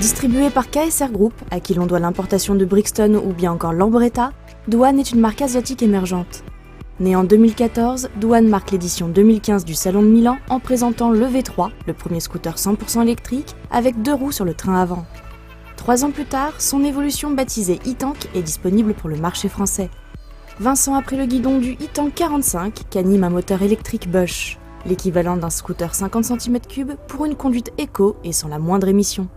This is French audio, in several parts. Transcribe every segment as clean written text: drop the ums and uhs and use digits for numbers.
Distribué par KSR Group, à qui l'on doit l'importation de Brixton ou bien encore Lambretta, Douane est une marque asiatique émergente. Née en 2014, Douane marque l'édition 2015 du Salon de Milan en présentant le V3, le premier scooter 100% électrique, avec 2 roues sur le train avant. 3 ans plus tard, son évolution baptisée e-Tank est disponible pour le marché français. 20 ans après le guidon du e-Tank 45, qu'anime un moteur électrique Bosch, l'équivalent d'un scooter 50 cm3 pour une conduite éco et sans la moindre émission.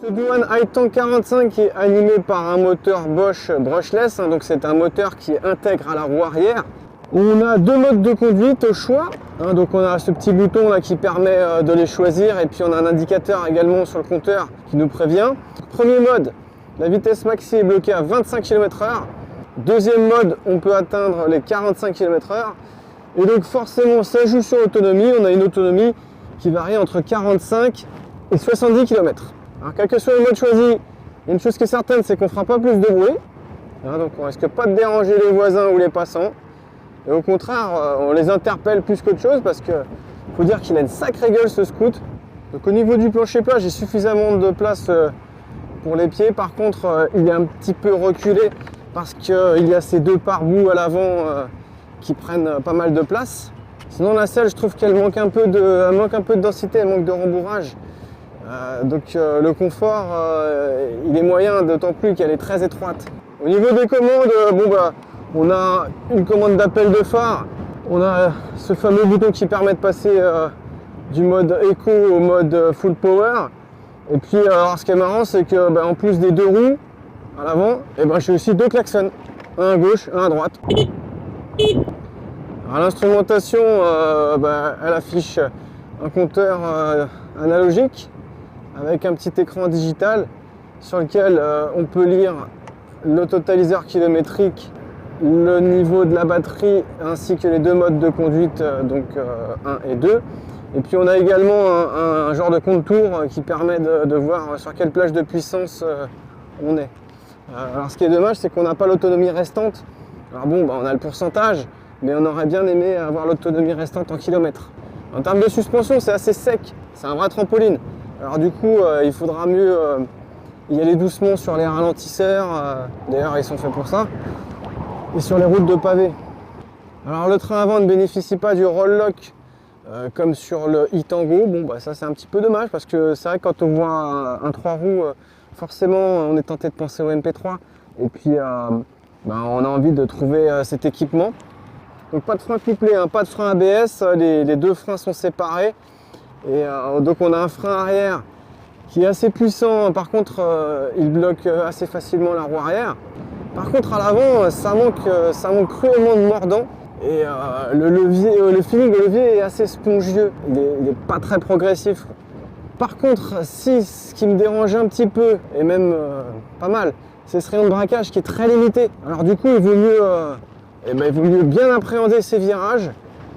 Ce Douane e-Tank 45 est animé par un moteur Bosch brushless, donc c'est un moteur qui intègre à la roue arrière. On a 2 modes de conduite au choix, donc on a ce petit bouton là qui permet de les choisir et puis on a un indicateur également sur le compteur qui nous prévient. Premier mode, la vitesse maxi est bloquée à 25 km/h. Deuxième mode, on peut atteindre les 45 km/h. Et donc forcément ça joue sur l'autonomie, on a une autonomie qui varie entre 45 et 70 km. Alors quel que soit le mode choisi, il y a une chose qui est certaine, c'est qu'on ne fera pas plus de bruit. Donc on risque pas de déranger les voisins ou les passants. Et au contraire, on les interpelle plus qu'autre chose parce qu'il faut dire qu'il a une sacrée gueule ce scoot. Donc au niveau du plancher plat, j'ai suffisamment de place pour les pieds. Par contre, il est un petit peu reculé parce qu'il y a ces 2 pare-boues à l'avant qui prennent pas mal de place. Sinon la selle, je trouve qu'elle manque un peu de densité, elle manque de rembourrage. Donc le confort, il est moyen, d'autant plus qu'elle est très étroite. Au niveau des commandes, on a une commande d'appel de phare, on a ce fameux bouton qui permet de passer du mode éco au mode full power. Et puis alors, ce qui est marrant, c'est que en plus des 2 roues à l'avant, j'ai aussi 2 klaxons, un à gauche, un à droite. L'instrumentation, elle affiche un compteur analogique avec un petit écran digital sur lequel on peut lire le totaliseur kilométrique, le niveau de la batterie ainsi que les 2 modes de conduite, donc 1 et 2. Et puis on a également un genre de compte-tours qui permet de voir sur quelle plage de puissance on est. Alors ce qui est dommage, c'est qu'on n'a pas l'autonomie restante. Alors on a le pourcentage, mais on aurait bien aimé avoir l'autonomie restante en kilomètres. En termes de suspension, c'est assez sec, c'est un vrai trampoline. Alors du coup, il faudra mieux y aller doucement sur les ralentisseurs, d'ailleurs ils sont faits pour ça, et sur les routes de pavés. Alors le train avant ne bénéficie pas du roll lock comme sur le e-Tango. Ça c'est un petit peu dommage parce que c'est vrai que quand on voit un 3 roues, forcément on est tenté de penser au MP3 et puis on a envie de trouver cet équipement. Donc pas de frein couplé, pas de frein ABS, les 2 freins sont séparés. Et donc on a un frein arrière qui est assez puissant, par contre il bloque assez facilement la roue arrière. Par contre à l'avant ça manque cruellement de mordant et le feeling de levier est assez spongieux, il est pas très progressif. Par contre ce qui me dérange un petit peu et même pas mal, c'est ce rayon de braquage qui est très limité. Alors du coup il vaut mieux bien appréhender ces virages.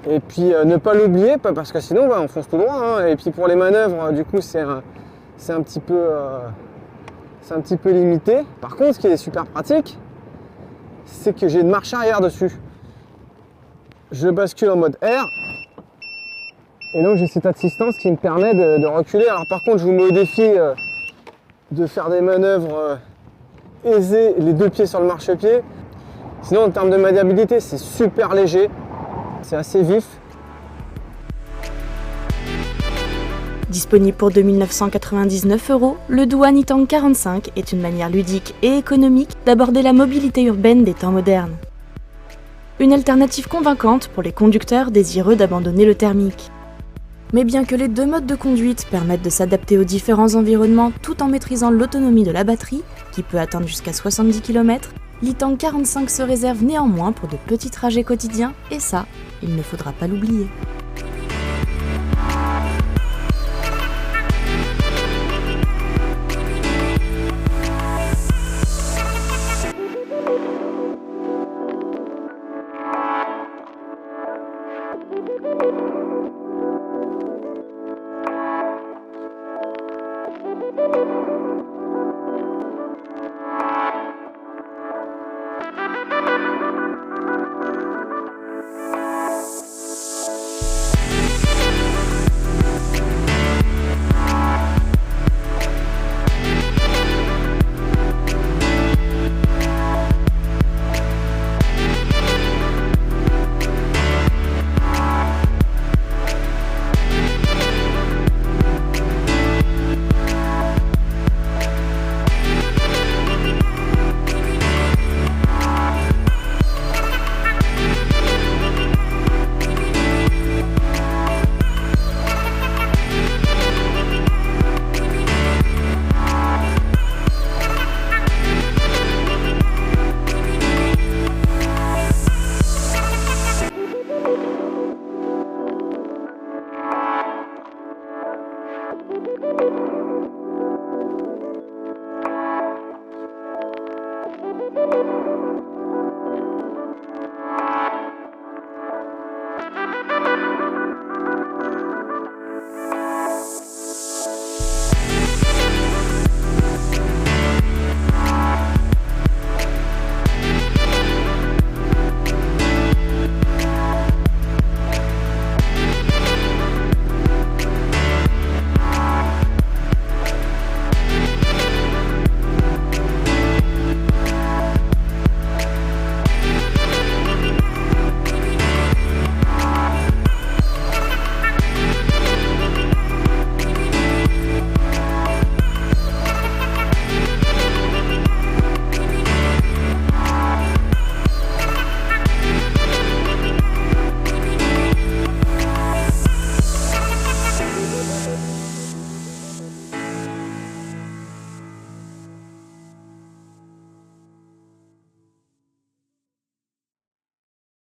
Et puis ne pas l'oublier, parce que sinon on fonce tout droit. Et puis pour les manœuvres, du coup c'est un petit peu limité. Par contre, ce qui est super pratique, c'est que j'ai une marche arrière dessus. Je bascule en mode R. Et donc j'ai cette assistance qui me permet de reculer. Alors par contre, je vous mets au défi de faire des manœuvres aisées, les 2 pieds sur le marchepied. Sinon en termes de maniabilité, c'est super léger. C'est assez vif. Disponible pour 2 999 €, le Douane e-Tank 45 est une manière ludique et économique d'aborder la mobilité urbaine des temps modernes. Une alternative convaincante pour les conducteurs désireux d'abandonner le thermique. Mais bien que les 2 modes de conduite permettent de s'adapter aux différents environnements tout en maîtrisant l'autonomie de la batterie, qui peut atteindre jusqu'à 70 km, l'e-Tank 45 se réserve néanmoins pour de petits trajets quotidiens, et ça, il ne faudra pas l'oublier.